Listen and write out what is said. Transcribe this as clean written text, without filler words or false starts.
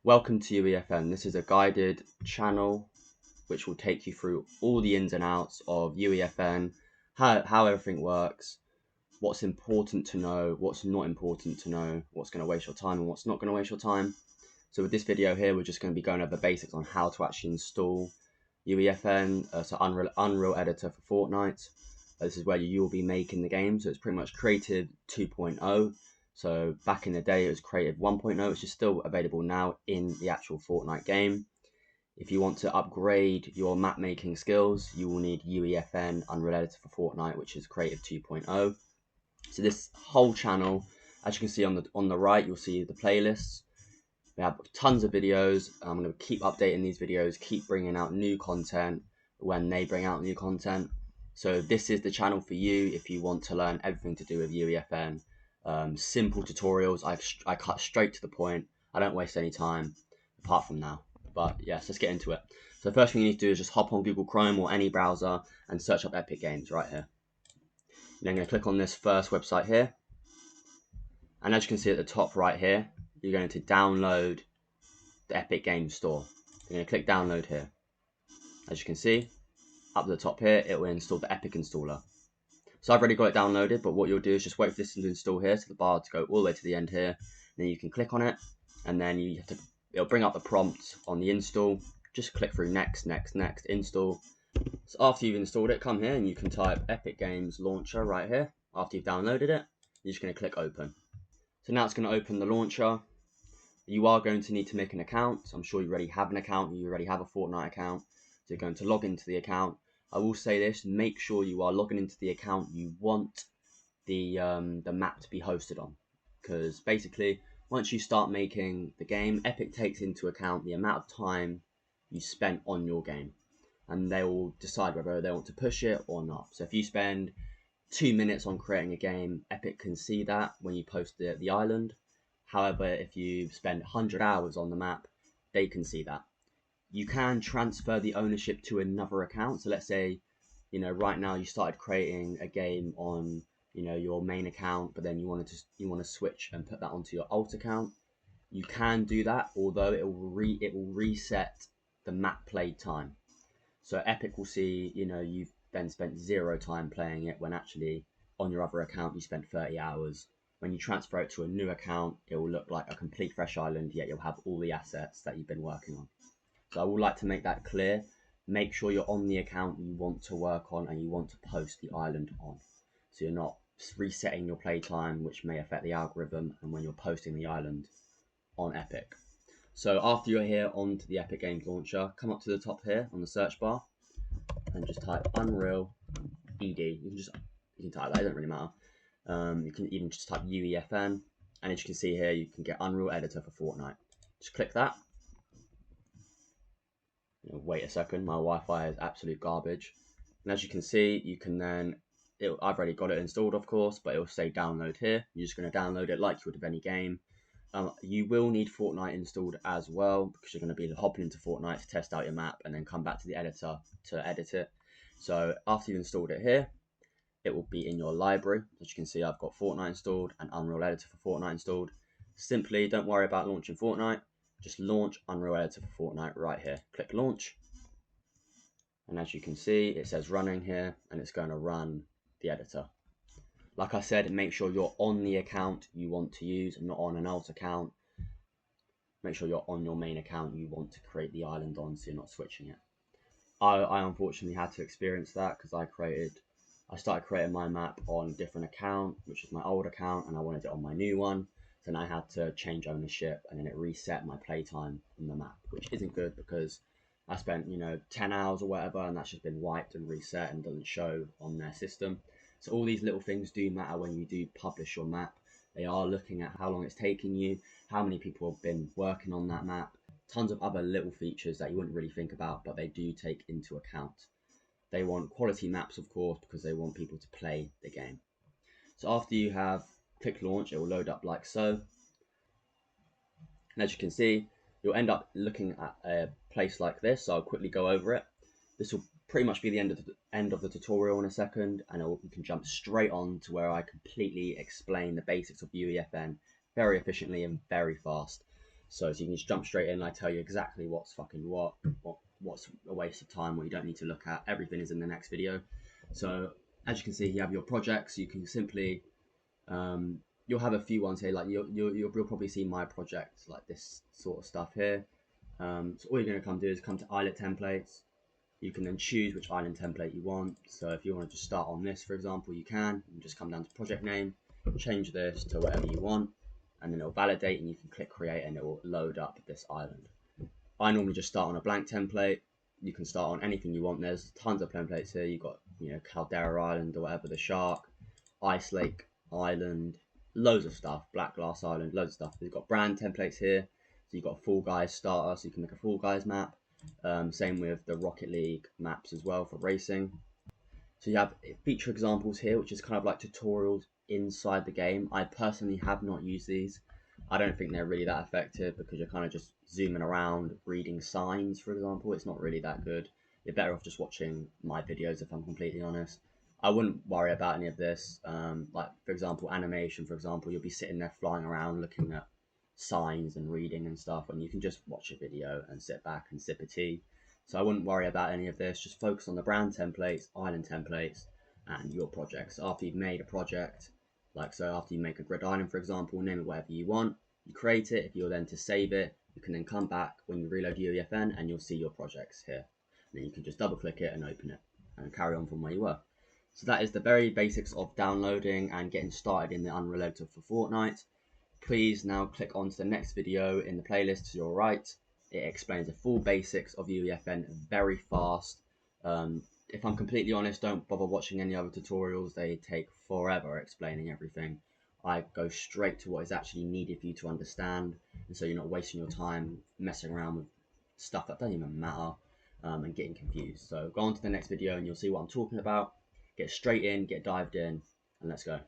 Welcome to UEFN. This is a guided channel which will take you through all the ins and outs of UEFN, how everything works, what's important to know, what's not important to know, what's going to waste your time and what's not going to waste your time. So with this video here, we're just going to be going over the basics on how to actually install UEFN, so Unreal Editor for Fortnite. This is where you will be making the game, so it's pretty much Creative 2.0. So back in the day it was Creative 1.0, which is still available now in the actual Fortnite game. If you want to upgrade your map making skills, you will need UEFN Unreal Editor for Fortnite, which is Creative 2.0. So this whole channel, as you can see on the right, you'll see the playlists. We have tons of videos. I'm going to keep updating these videos, keep bringing out new content when they bring out new content. So this is the channel for you if you want to learn everything to do with UEFN. Simple tutorials. I cut straight to the point. I don't waste any time apart from now. But yes, let's get into it. So the first thing you need to do is just hop on Google Chrome or any browser and search up Epic Games right here. Then I'm going to click on this first website here. And as you can see at the top right here, you're going to download the Epic Games Store. You're going to click download here. As you can see, up at the top here, it will install the Epic installer. So I've already got it downloaded, but what you'll do is just wait for this to install here, so the bar to go all the way to the end here. Then you can click on it, and then it'll bring up the prompt on the install. Just click through next, next, next, install. So after you've installed it, come here and you can type Epic Games Launcher right here. After you've downloaded it, you're just going to click open. So now it's going to open the launcher. You are going to need to make an account. I'm sure you already have an account. You already have a Fortnite account. So you're going to log into the account. I will say this, make sure you are logging into the account you want the map to be hosted on. Because basically, once you start making the game, Epic takes into account the amount of time you spent on your game. And they will decide whether they want to push it or not. So if you spend 2 minutes on creating a game, Epic can see that when you post the island. However, if you spend 100 hours on the map, they can see that. You can transfer the ownership to another account. So let's say, right now you started creating a game on, your main account, but then you want to switch and put that onto your alt account. You can do that, although it will reset the map played time. So Epic will see, you've then spent 0 time playing it when actually on your other account you spent 30 hours. When you transfer it to a new account, it will look like a complete fresh island, yet you'll have all the assets that you've been working on. So I would like to make that clear. Make sure you're on the account you want to work on and you want to post the island on. So you're not resetting your playtime, which may affect the algorithm and when you're posting the island on Epic. So after you're here onto the Epic Games Launcher, come up to the top here on the search bar and just type Unreal ED. You can type that, it doesn't really matter. You can even just type UEFN, and as you can see here, you can get Unreal Editor for Fortnite. Just click that. Wait a second, my Wi-Fi is absolute garbage. And as you can see, you can then, I've already got it installed of course, but it will say download here. You're just going to download it like you would with any game. You will need Fortnite installed as well, because you're going to be hopping into Fortnite to test out your map and then come back to the editor to edit it. So after you've installed it here, it will be in your library. As you can see, I've got Fortnite installed and Unreal Editor for Fortnite installed. Simply don't worry about launching Fortnite. Just launch Unreal Editor for Fortnite right here. Click launch. And as you can see, it says running here and it's going to run the editor. Like I said, make sure you're on the account you want to use and not on an alt account. Make sure you're on your main account you want to create the island on, so you're not switching it. I unfortunately had to experience that because I started creating my map on a different account, which is my old account, and I wanted it on my new one. So then I had to change ownership, and then it reset my playtime on the map, which isn't good because I spent 10 hours or whatever, and that's just been wiped and reset and doesn't show on their system. So all these little things do matter when you do publish your map. They are looking at how long it's taking you, how many people have been working on that map, tons of other little features that you wouldn't really think about, but they do take into account. They want quality maps, of course, because they want people to play the game. So after you have clicked launch, it will load up like so. And as you can see, you'll end up looking at a place like this. So I'll quickly go over it. This will pretty much be the end of the tutorial in a second, and you can jump straight on to where I completely explain the basics of UEFN very efficiently and very fast. So you can just jump straight in and I tell you exactly what's fucking what's a waste of time, what you don't need to look at. Everything is in the next video. So as you can see, you have your projects. You can simply you'll have a few ones here, like you'll probably see my project, like this sort of stuff here. So all you're going to come do is come to islet templates. You can then choose which island template you want. So if you want to just start on this, for example, you can. You just come down to project name, change this to whatever you want, and then it'll validate and you can click create and it will load up this island. I normally just start on a blank template. You can start on anything you want. There's tons of templates here. You've got, Caldera Island or whatever, the shark, Ice Lake Island, loads of stuff, Black Glass Island, loads of stuff. You've got brand templates here. So you've got a Fall Guys starter, so you can make a Fall Guys map. Same with the Rocket League maps as well for racing. So you have feature examples here, which is kind of like tutorials inside the game. I personally have not used these. I don't think they're really that effective because you're kind of just zooming around, reading signs, for example. It's not really that good. You're better off just watching my videos, if I'm completely honest. I wouldn't worry about any of this. Like, for example, animation, for example, you'll be sitting there flying around looking at signs and reading and stuff, and you can just watch a video and sit back and sip a tea. So I wouldn't worry about any of this. Just focus on the brand templates, island templates, and your projects. After you've made a project, like so after you make a grid island, for example, name it whatever you want, you create it. If you're then to save it, you can then come back when you reload UEFN and you'll see your projects here. And then you can just double click it and open it and carry on from where you were. So that is the very basics of downloading and getting started in the Unreal Engine for Fortnite. Please now click on to the next video in the playlist to your right. It explains the full basics of UEFN very fast. If I'm completely honest, don't bother watching any other tutorials. They take forever explaining everything. I go straight to what is actually needed for you to understand, and so you're not wasting your time messing around with stuff that doesn't even matter and getting confused. So go on to the next video and you'll see what I'm talking about. Get straight in, get dived in, and let's go.